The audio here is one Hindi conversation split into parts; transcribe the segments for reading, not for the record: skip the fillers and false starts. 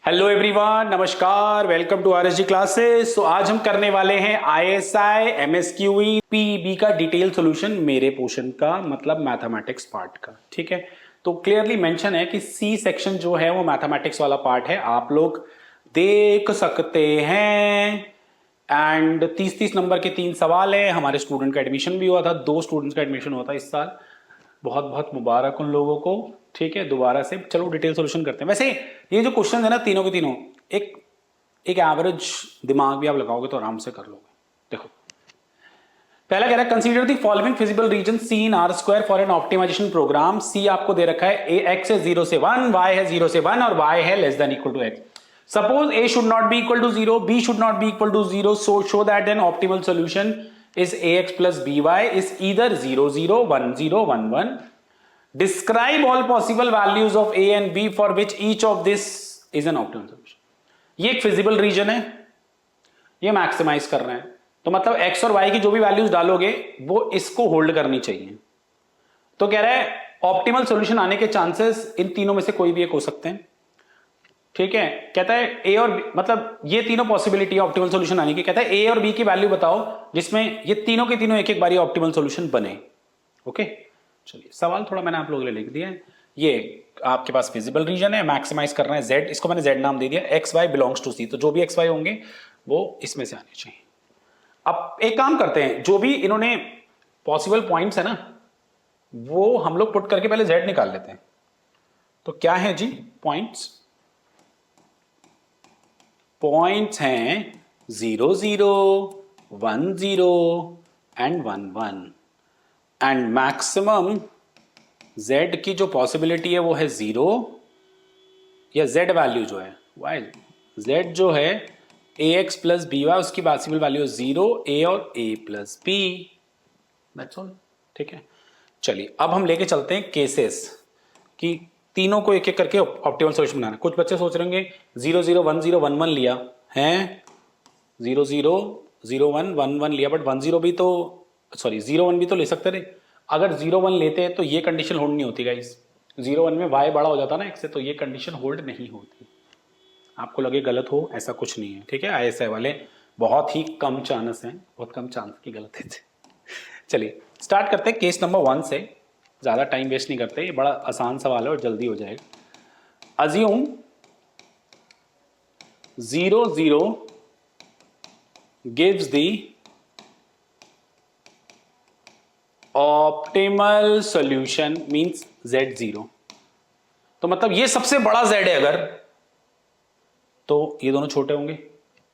हेलो एवरीवन, नमस्कार, वेलकम टू आरएसजी क्लासेस। तो आज हम करने वाले हैं आईएसआई एमएसक्यूई पीईबी का डिटेल सॉल्यूशन, मेरे पोर्शन का मतलब मैथमेटिक्स पार्ट का। ठीक है, तो क्लियरली मेंशन है कि सी सेक्शन जो है वो मैथमेटिक्स वाला पार्ट है, आप लोग देख सकते हैं। एंड 30-30 नंबर के 3 सवाल है। हमारे स्टूडेंट का एडमिशन भी हुआ था, 2 स्टूडेंट्स का एडमिशन हुआ था इस साल। बहुत बहुत मुबारक उन लोगों को। ठीक है, दोबारा से चलो डिटेल सॉल्यूशन करते हैं। वैसे ये जो क्वेश्चन है ना, तीनों के तीनों एक एक एवरेज दिमाग भी आप लगाओगे तो आराम से कर लोगे। देखो, पहला कह रहा है consider the following feasible region C in R square for an optimization program. C आपको दे रखा है, ए एक्स है 0 से 1, वाई है 0 से 1 और वाई है less than equal to x. Suppose a should not be equal to 0, b should not be equal to 0, so show that an optimal solution is ax plus by is either 0 0 1 0 1 1. Describe all possible values of a and b for which each of this is an optimal solution. ये एक फिजिबल रीजन है, ये मैक्सिमाइज कर रहे हैं, तो मतलब x और y की जो भी वैल्यूज डालोगे वो इसको होल्ड करनी चाहिए। तो कह रहा है ऑप्टिमल सॉल्यूशन आने के चांसेस इन तीनों में से कोई भी एक हो सकते हैं। ठीक है, कहता है ए और बी, मतलब ये तीनों पॉसिबिलिटी है ऑप्टिमल सॉल्यूशन आने की। कहता है ए और बी की वैल्यू बताओ जिसमें ये तीनों के तीनों एक एक बारी ऑप्टिमल सॉल्यूशन बने। ओके, चलिए सवाल थोड़ा मैंने आप लोगों के लिए लिख दिया है। ये आपके पास फिजिबल रीजन है, मैक्सिमाइज करना है जेड, इसको मैंने जेड नाम दे दिया। एक्स वाई बिलोंग्स टू सी, तो जो भी एक्स वाई होंगे वो इसमें से आने चाहिए। अब एक काम करते हैं, जो भी इन्होंने पॉसिबल पॉइंट्स है ना वो हम लोग पुट करके पहले जेड निकाल लेते हैं। तो क्या है जी पॉइंट्स? पॉइंट्स हैं 0 0 1 0 एंड 1 1 एंड मैक्सिमम z की जो पॉसिबिलिटी है वो है 0, या z वैल्यू जो है y z जो है ax प्लस बी वाई, उसकी पॉसिबल वैल्यू है 0 a और a plus b, that's all. ठीक है, चलिए अब हम लेके चलते हैं केसेस कि तीनों को एक एक करके ऑप्टिमल सॉल्यूशन बनाना। कुछ बच्चे सोच रहे होंगे 0 0 1 0 1 1 लिया है, 0 0 0 1 1 1 लिया, बट 1 0 भी तो, सॉरी 0 1 भी तो ले सकते थे। अगर 0 1 लेते हैं तो ये कंडीशन होल्ड नहीं होती गाइस। 0 1 में y बड़ा हो जाता ना x से, तो ये कंडीशन होल्ड नहीं होती। आपको लगे गलत हो, ऐसा कुछ नहीं है। ठीक है, आईएसआई वाले बहुत ही कम चांस हैं, बहुत कम चांस की गलत है। चलिए स्टार्ट करते हैं केस नंबर 1 से, ज्यादा टाइम वेस्ट नहीं करते, ये बड़ा आसान सवाल है और जल्दी हो जाएगा। Assume 0 0 gives the optimal solution means z0। तो मतलब ये सबसे बड़ा z है अगर, तो ये दोनों छोटे होंगे,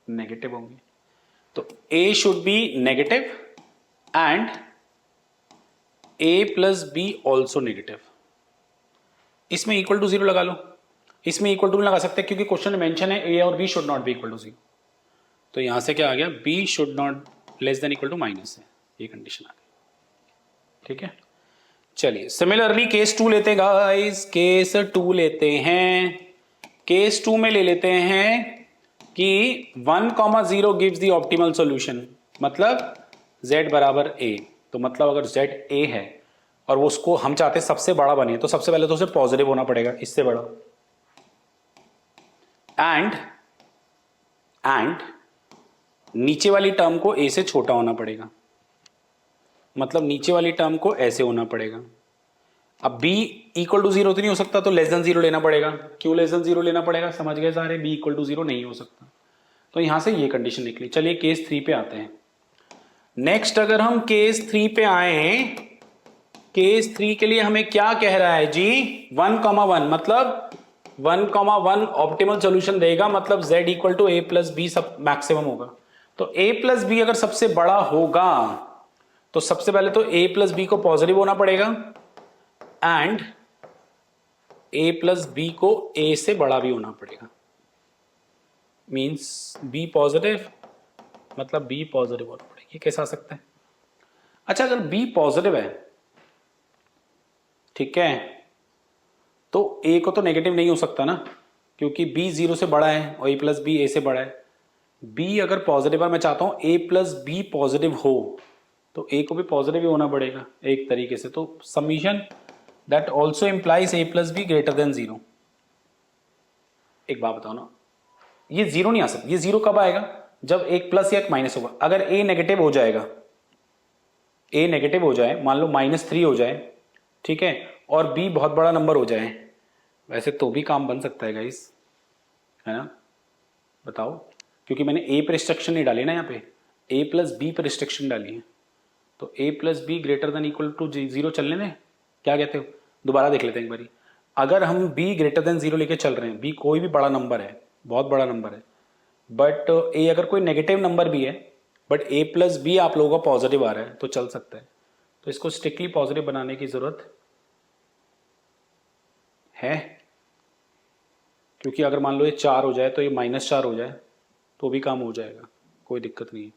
नेगेटिव होंगे, तो a should be negative and a plus b also negative. इसमें इक्वल टू 0 लगा लो, इसमें इक्वल टू नहीं लगा सकते क्योंकि क्वेश्चन में मेंशन है a और b should not be equal to 0। तो यहां से क्या आ गया, b should not less than equal to minus है, ये कंडीशन आ गई। ठीक है, चलिए सिमिलरली केस 2 लेते हैं गाइस, केस 2 लेते हैं। केस 2 में ले लेते हैं कि 1,0 गिव्स द ऑप्टिमल सॉल्यूशन, मतलब z बराबर a। तो मतलब अगर z a है और वो उसको हम चाहते हैं सबसे बड़ा बने, तो सबसे पहले तो उसे पॉजिटिव होना पड़ेगा, इससे बड़ा। एंड नीचे वाली टर्म को a से छोटा होना पड़ेगा, मतलब नीचे वाली टर्म को ऐसे होना पड़ेगा। अब b इक्वल टू 0 तो नहीं हो सकता, तो लेस देन 0 लेना पड़ेगा। क्यों लेस देन 0 लेना पड़ेगा, समझ गए सारे? b इक्वल टू 0 नहीं हो सकता, तो यहां से ये कंडीशन निकली। चलिए केस 3 पे आते हैं। नेक्स्ट अगर हम केस 3 पे आए, केस 3 के लिए हमें क्या कह रहा है जी, 1,1 मतलब 1,1 ऑप्टिमल सॉल्यूशन देगा, मतलब z equal to a plus b सब मैक्सिमम होगा। तो a प्लस बी अगर सबसे बड़ा होगा तो सबसे पहले तो a प्लस बी को पॉजिटिव होना पड़ेगा एंड a प्लस बी को a से बड़ा भी होना पड़ेगा। मींस b पॉजिटिव मतलब b पॉजिटिव होना पड़ेगा। ये कैसा आ सकता है? अच्छा, अगर b पॉजिटिव है, ठीक है, तो a को तो नेगेटिव नहीं हो सकता ना, क्योंकि b 0 से बड़ा है और a प्लस बी a से बड़ा है। b अगर पॉजिटिव है, मैं चाहता हूं a प्लस बी पॉजिटिव हो, तो a को भी पॉजिटिव ही होना पड़ेगा एक तरीके से। तो summation that also implies a plus B greater than 0। एक बात बताओ ना, ये जीरो नहीं आ सकता। ये जीरो कब आएगा? जब एक प्लस या एक माइनस होगा। अगर ए नेगेटिव हो जाएगा, ए नेगेटिव हो जाए, मान लो -3 हो जाए, ठीक है, और बी बहुत बड़ा नंबर हो जाए, वैसे तो भी काम बन सकता है गाइस, है ना? बताओ, क्योंकि मैंने ए पर रिस्ट्रिक्शन नहीं डाली ना, यहाँ पे ए प्लस बी पर रिस्ट्रिक्शन डाली है, तो A plus B greater than equal to zero चलने दें, क्या कहते हो? दोबारा देख लेते हैं एक बारी। अगर हम बी ग्रेटर देन जीरो लेके चल रहे हैं, बी कोई भी बड़ा नंबर है, बहुत बड़ा नंबर है, बट ए अगर कोई नेगेटिव नंबर भी है, बट ए प्लस बी आप लोगों का पॉजिटिव आ रहा है, तो चल सकता है। तो इसको स्ट्रिक्टली पॉजिटिव बनाने की जरूरत है, क्योंकि अगर मान लो ये 4 हो जाए तो ये -4 हो जाए तो भी काम हो जाएगा, कोई दिक्कत नहीं है।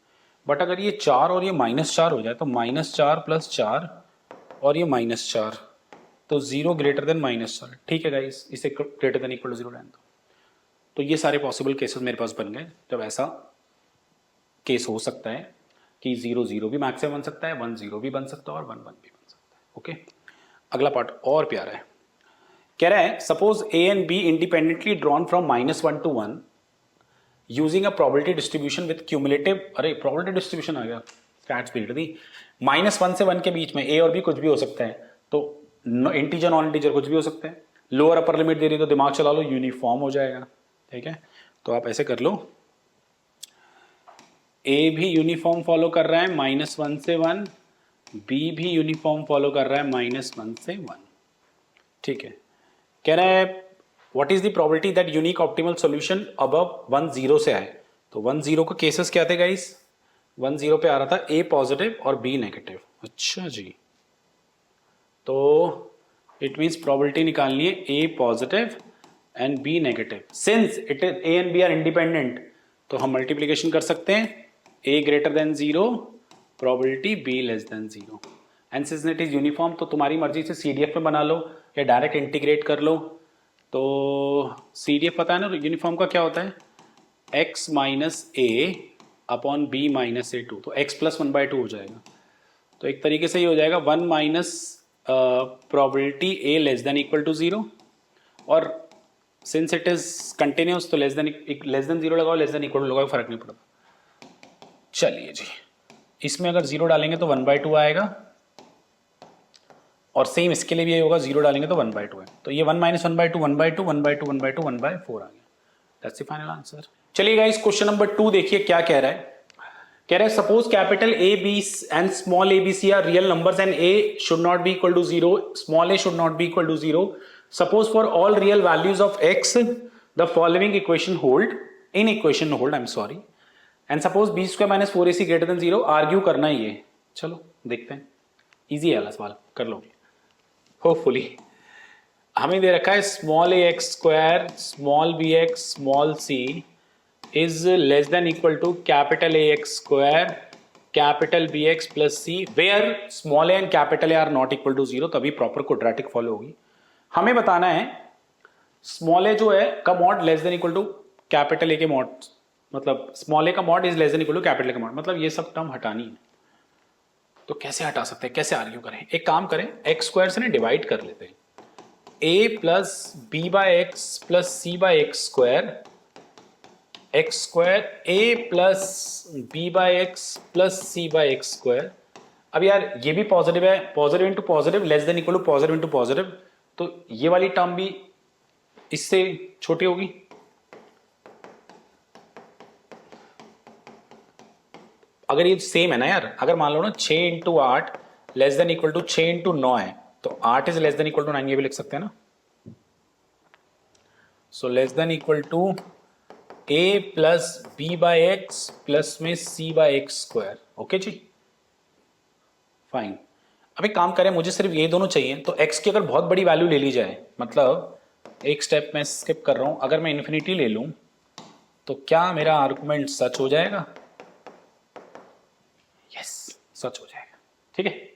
बट अगर ये 4 और ये -4 हो जाए तो -4 + 4 और ये -4, तो 0 ग्रेटर देन -4, ठीक है गाइस, इसे ग्रेटर देन इक्वल टू 0 रहने दो। तो ये सारे पॉसिबल केसेस मेरे पास बन गए, जब ऐसा केस हो सकता है कि 0 0 भी मैक्सिमम बन सकता है, 1 0 भी बन सकता है और 1 1 भी बन सकता है। ओके, अगला पार्ट और प्यारा है, कह रहा है suppose a and b independently drawn from -1 to 1 using a probability distribution with cumulative, अरे प्रोबेबिलिटी डिस्ट्रीब्यूशन आ गया, स्टैट्स पीरियड दी, -1 से 1 के बीच में ए और बी कुछ भी हो सकता है, तो इंटीजर नॉन इंटीजर कुछ भी हो सकते हैं। लोअर अपर लिमिट दे रही है तो दिमाग चला लो, यूनिफॉर्म हो जाएगा, ठीक है। तो आप ऐसे कर लो, ए भी यूनिफॉर्म फॉलो कर रहा है -1 से 1, बी भी यूनिफॉर्म फॉलो कर रहा है -1 से 1, ठीक है। कह रहा है what is the probability that unique optimal solution above 1 0 से आए। तो 1 0 का केसेस क्या थे गाइस? 1 0 पे आ रहा था ए पॉजिटिव और बी नेगेटिव। अच्छा जी, तो इट मीन्स प्रोबेबिलिटी निकालनी है A positive and B negative. Since it is A and B are independent, तो हम मल्टीप्लीकेशन कर सकते हैं, A greater than 0 probability B less than 0, and since it is uniform, तो तुम्हारी मर्जी से CDF में बना लो या डायरेक्ट इंटीग्रेट कर लो। तो CDF पता है ना, यूनिफॉर्म का क्या होता है, x माइनस ए अपॉन बी माइनस ए 2, तो x प्लस 1/2 हो जाएगा। तो एक तरीके से ये हो जाएगा 1 minus probability a less than equal to 0, और सिंस इट इज कंटिन्यूस तो लेस देन 0 लगाओ, लेस देन इक्वल टू लगाओ, फर्क नहीं पड़ता। चलिए जी, इसमें अगर 0 डालेंगे तो 1/2 आएगा, और सेम इसके लिए भी ये होगा, 0 डालेंगे तो 1/2 है, तो ये 1 माइनस 1/2 1/2 1/2 1/2 1/4 आ गया। That's the final answer. चलिए गाइस, क्वेश्चन नंबर 2 देखिए क्या कह रहा है। कह रहा है suppose capital a b and small a b c are real numbers and a should not be equal to 0, small a should not be equal to 0। Suppose for all real values of x the following equation hold, in equation hold, I am sorry, and suppose b square minus 4ac greater than 0। Argue करना ही है, चलो देखते हैं, इजी है वाला सवाल, कर लोगे होपफुली। हमें दे रखा है small a x square small b x small c is less than equal to capital A x square capital b x plus c, where small a and capital a are not equal to 0, तभी प्रॉपर क्वाड्रेटिक फॉलो होगी। हमें बताना है स्मॉल ए जो है का mod less than equal to capital a के मॉड, मतलब स्मॉल ए का mod is less than equal to capital a का मॉड, मतलब ये सब टर्म हटानी है। तो कैसे हटा सकते हैं, कैसे आर्ग्यू करें? एक काम करें, एक्स स्क्वायर से ना डिवाइड कर लेते हैं, A plus B by X plus C by X square, X square A plus B by X plus C by X square. अब यार ये भी पॉजिटिव है, positive into positive less than equal to positive into positive, तो ये वाली टर्म भी इससे छोटी होगी। अगर ये सेम है ना यार, अगर मान लो ना 6 into 8 less than equal to 6 into 9 है, तो 8 is less than equal to 9, ये भी लिख सकते हैं ना। So less than equal to A plus B by X plus में C by X square. Okay जी, फाइन। अब एक काम करें, मुझे सिर्फ ये दोनों चाहिए, तो एक्स की अगर बहुत बड़ी वैल्यू ले ली जाए, मतलब एक स्टेप मैं स्किप कर रहा हूं, अगर मैं इन्फिनिटी ले लूं तो क्या मेरा आर्गुमेंट सच हो जाएगा? यस, सच हो जाएगा। ठीक है,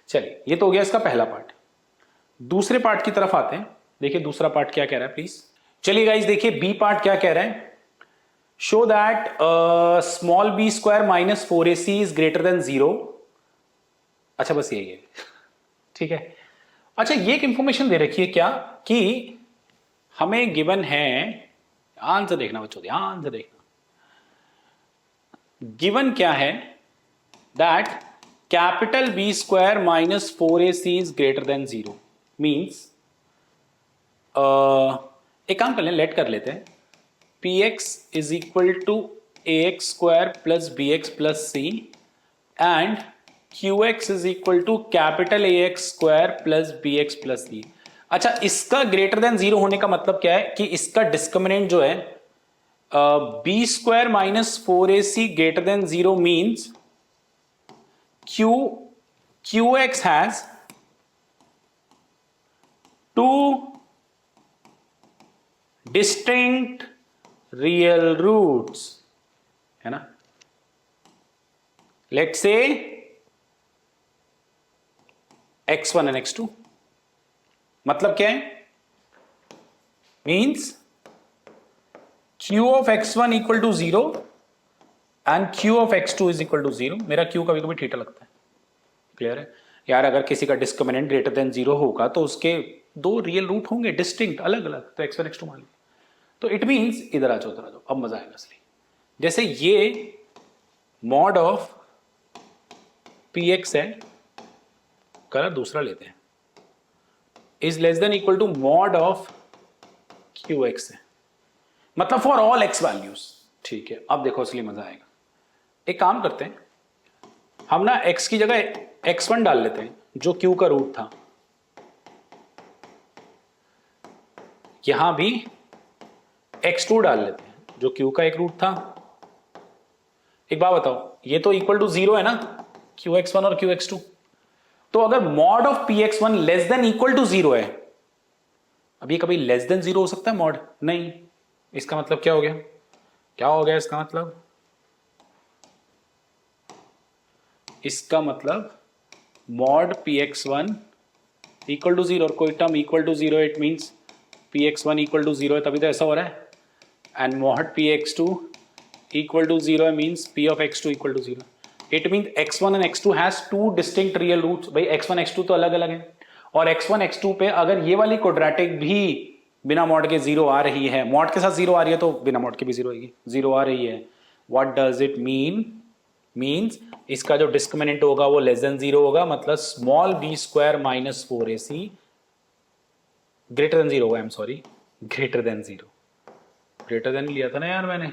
चलिए ये तो हो गया इसका पहला पार्ट। दूसरे पार्ट की तरफ आते हैं, देखिए दूसरा पार्ट क्या कह रहा है प्लीज। चलिए गाइस देखिए बी पार्ट क्या कह रहा है, show that small b square minus 4ac is greater than 0। अच्छा बस यही है, ठीक है। अच्छा ये एक इंफॉर्मेशन दे रखी है क्या, कि हमें गिवन है ध्यान से देखना बच्चों, ध्यान से देखना। गिवन क्या है, that capital B square minus 4ac is greater than 0 means, एक काम कर लें, लेट कर लेते हैं, P x is equal to A x square plus B x plus C and Q X is equal to capital A x square plus B x plus C. अच्छा, इसका ग्रेटर देन 0 होने का मतलब क्या है कि इसका डिस्क्रिमिनेंट जो है b square minus 4ac greater than 0 means QX has two distinct real roots, है ना। Let's say x1 and x2, मतलब क्या है, means q of x1 equal to 0 and q of x2 is equal to 0। मेरा q कभी कभी थीटा लगता है, क्लियर है यार। अगर किसी का डिस्क्रिमिनेंट ग्रेटर देन 0 होगा तो उसके दो रियल रूट होंगे डिस्टिंक्ट, अलग अलग, तो x1 x2 मान लीजिए। तो इट मीन्स इधर आ जाओ, इधर आ जाओ, अब मजा आएगा असली। जैसे ये मॉड ऑफ पी एक्स है, कलर दूसरा लेते हैं, is less than equal to mod of q x है, मतलब फॉर ऑल एक्स वैल्यूज। ठीक है, अब देखो असली मजा आएगा। एक काम करते हैं, हम ना x की जगह x1 डाल लेते हैं जो q का रूट था, यहां भी x2 डाल लेते हैं जो q का एक रूट था। एक बात बताओ, ये तो इक्वल टू 0 है ना, qx1 और qx2। तो अगर mod of px1 less than equal to 0 है, अब ये कभी लेस देन 0 हो सकता है मॉड? नहीं। इसका मतलब क्या हो गया, क्या हो गया इसका मतलब? इसका मतलब मॉड px1 इक्वल टू 0 और कोई term equal to 0, it means px1 equal to 0 है, तभी तो ऐसा हो रहा है। And mod px2 equal to 0 है, means p of x2 equal to 0। It means x1 and x2 has two distinct real roots. भाई x1 x2 तो अलग अलग है, और x1 x2 पे अगर ये वाली क्वाड्रेटिक भी बिना मॉड के 0 आ रही है, मॉड के साथ 0 आ रही है तो बिना मॉड के भी 0 आएगी, 0 आ रही है, what does it mean? Means इसका जो डिस्क्रिमिनेंट होगा वो लेस देन 0 होगा, मतलब small b square minus 4ac greater than 0 होगा। I am sorry, greater than 0। Greater than लिया था ना यार मैंने,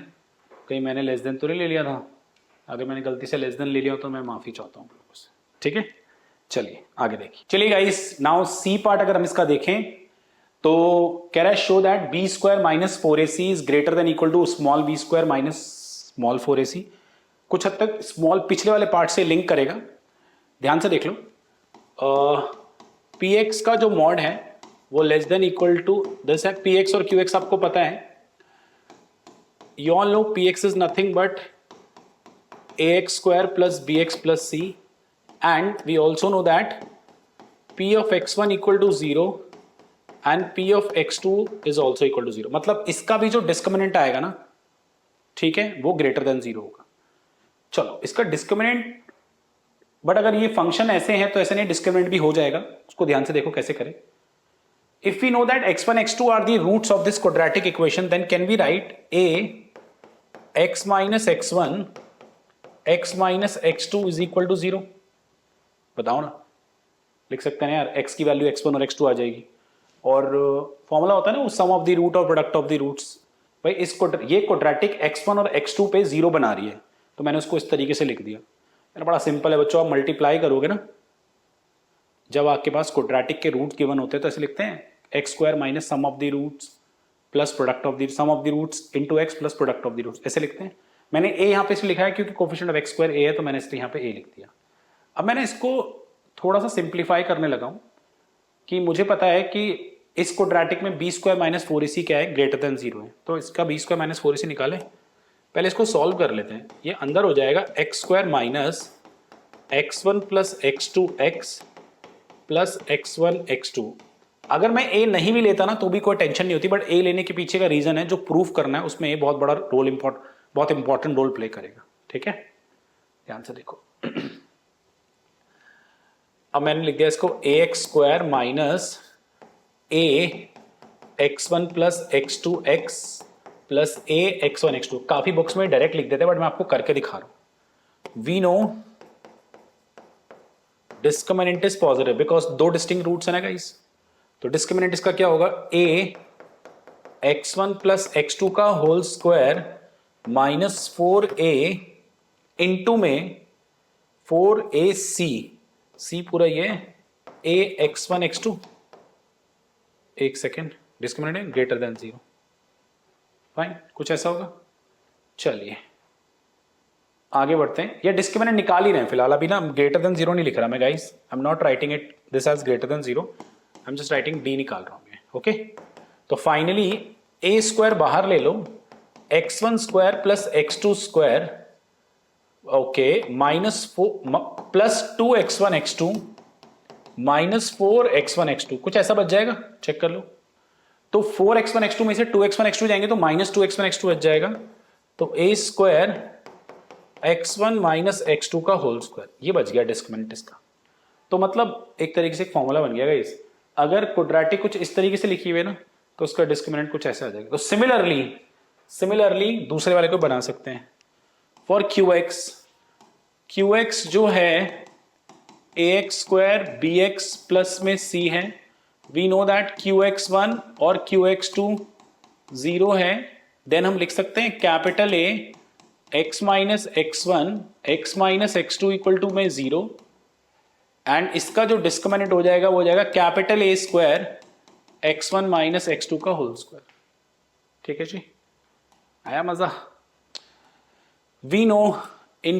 कहीं मैंने लेस देन तो नहीं ले लिया था? अगर मैंने गलती से लेस देन ले लिया तो मैं माफी चाहता हूँ लोगों से, ठीक है। चलिए आगे देखिए। चलिए गाइस, नाउ सी पार्ट अगर हम इसका देखें तो कह रहा है show that b square minus 4ac is greater than equal to small b square minus small 4ac। कुछ हद तक स्मॉल पिछले वाले पार्ट से लिंक करेगा, ध्यान से देख लो। पी एक्स का जो मॉड है वो less than equal to this है, पी एक्स और क्यू एक्स आपको पता है, you all know p x is nothing but a x square plus B x plus C, and we also know that p of x1 equal to 0 and p of x2 is also equal to 0। मतलब इसका भी जो डिस्क्रिमिनेंट आएगा ना, ठीक है, वो ग्रेटर देन 0 होगा। चलो इसका डिस्क्रिमिनेंट, बट अगर ये फंक्शन ऐसे हैं तो ऐसे नहीं, डिस्क्रिमिनेंट भी हो जाएगा, उसको ध्यान से देखो कैसे करें। If we know that x1 x2 are the roots of this quadratic equation, then can we write a x minus x1 x minus x2 is equal to 0। बताओ ना, लिख सकते हैं यार, x की वैल्यू x1 और x2 आ जाएगी, और फॉर्मूला होता है ना सम ऑफ द रूट और प्रोडक्ट ऑफ द रूट्स। भाई ये क्वाड्रेटिक x1 और x2 पे 0 बना रही है, तो मैंने उसको इस तरीके से लिख दिया। यार बड़ा सिंपल है बच्चों, आप मल्टीप्लाई करोगे ना, जब आपके पास क्वाड्रेटिक के रूट गिवन होते हैं तो ऐसे लिखते हैं x square minus sum of the roots plus product of the sum of the roots into x plus product of the roots, ऐसे लिखते हैं। मैंने ए यहाँ पे इसलिए लिखा है क्योंकि कोफिशिएंट ऑफ एक्स स्क्वायर ए है, तो मैंने इसलिए यहाँ पे ए लिख दिया। अब मैंने इसको थोड़ा सा सिंप्लीफाई करने लगा हूँ कि मुझे पता है कि इस क्वाड्रेटिक में बी स्क्वायर माइनस 4ac क्या है, ग्रेटर देन 0 है, तो इसका बी स्क्वायर माइनस 4ac निकालें। पहले इसको सॉल्व कर लेते हैं। ये अंदर हो जाएगा x square minus x1 plus x2 x plus x1 x2। अगर मैं a नहीं भी लेता ना तो भी कोई टेंशन नहीं होती, बट a लेने के पीछे का रीजन है जो प्रूफ करना है, उसमें a बहुत बड़ा रोल बहुत इंपॉर्टेंट रोल प्ले करेगा, ठीक है, ध्यान से देखो। अब मैंने लिख दिया इसको A x square minus a x1 plus x2 x plus A X one X two. काफी बुक्स में डायरेक्ट लिख देते हैं बट मैं आपको करके दिखा रहा हूं। We know discriminant is positive because दो डिस्टिंक्ट रूट्स है ना गाइस, तो डिस्क्रिमिनेंट इसका क्या होगा, A X one plus X two का whole square minus 4a into में 4ac, सी पूरा ये A X one X two, एक सेकेंड, डिस्क्रिमिनेंट है ग्रेटर देन 0, फाइन, कुछ ऐसा होगा। चलिए आगे बढ़ते हैं, या डिस्क्रिमिनेंट निकाल ही रहे हैं फिलहाल, अभी ना ग्रेटर देन 0 नहीं लिख रहा मैं guys, I am not writing it this as greater than 0, I am just writing d निकाल रहा हूं मैं, ओके। तो फाइनली ए स्क्वायर बाहर ले लो, x1 square plus x2 square, okay, minus 4 plus 2x1 x2 minus 4x1 x2, कुछ ऐसा बच जाएगा, चेक कर लो। तो 4x1 x2 में से 2x1 x2 जाएंगे तो माइनस 2x1 x2 बच जाएगा, तो a square x1 minus x2 का होल स्क्वायर, ये बच गया डिस्क्रिमिनेंट इसका। तो मतलब एक तरीके से एक फॉर्मूला बन गया गाइस, अगर क्वाड्रेटिक कुछ इस तरीके से लिखी हुई है ना तो उसका डिस्क्रिमिनेंट कुछ ऐसा आ जाएगा। तो सिमिलरली दूसरे वाले को बना सकते हैं फॉर QX जो है ax स्क्वायर bx प्लस में c है, वी नो दैट QX1 और QX2 0 है, देन हम लिख सकते हैं capital A x minus x1 x minus x2 equal to में 0, एंड इसका जो डिस्क्रिमिनेंट हो जाएगा वो हो जाएगा capital A square x1 minus x2 का होल स्क्वायर। ठीक है जी, आया मजा। We know in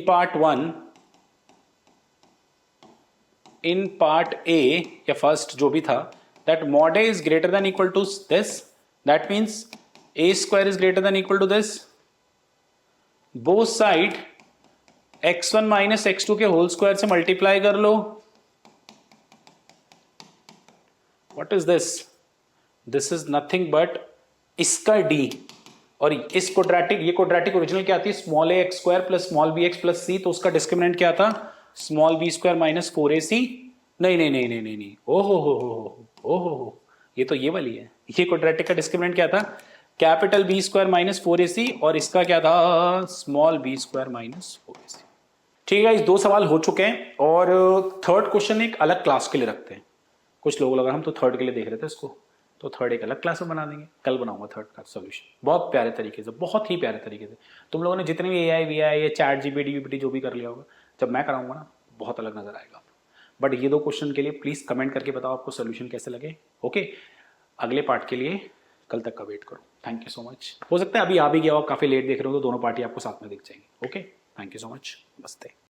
part A या फर्स्ट जो भी था, that mod a is greater than equal to this, that means a square is greater than equal to this, both side x1 minus x2 के होल स्क्वायर से मल्टीप्लाई कर लो। What is this, this is nothing but इसका d, और इस क्वाड्रेटिक, ये क्वाड्रेटिक ओरिजिनल क्या आती है, small a x square plus small b x plus c, तो उसका डिस्क्रिमिनेंट क्या था, small b square minus 4ac, नहीं, ओहो, ये तो ये वाली है, ये क्वाड्रेटिक का डिस्क्रिमिनेंट क्या था, capital B square minus 4ac, और इसका क्या था, small b square minus 4ac। ठीक है, इस दो सवाल हो चुके हैं, और थर्ड क्वेश्चन एक अलग क्लास के लिए रखते हैं। कुछ लोग लगा हम तो थर्ड के लिए देख रहे थे इसको, तो थर्ड एक अलग क्लास में बना देंगे, कल बनाऊंगा थर्ड का सॉल्यूशन, बहुत प्यारे तरीके से, बहुत ही प्यारे तरीके से। तुम लोगों ने जितने भी AI या चैट GPT जो भी कर लिया होगा, जब मैं कराऊंगा ना बहुत अलग नजर आएगा। बट ये दो क्वेश्चन के लिए प्लीज कमेंट करके बताओ आपको सोल्यूशन कैसे लगे, ओके। अगले पार्ट के लिए कल तक का वेट करो। Thank you so much. हो सकता है अभी आ भी गया हो, काफी लेट देख रहे हो तो दोनों पार्टी आपको साथ में दिख जाएंगी, okay. Thank you so much, नमस्ते।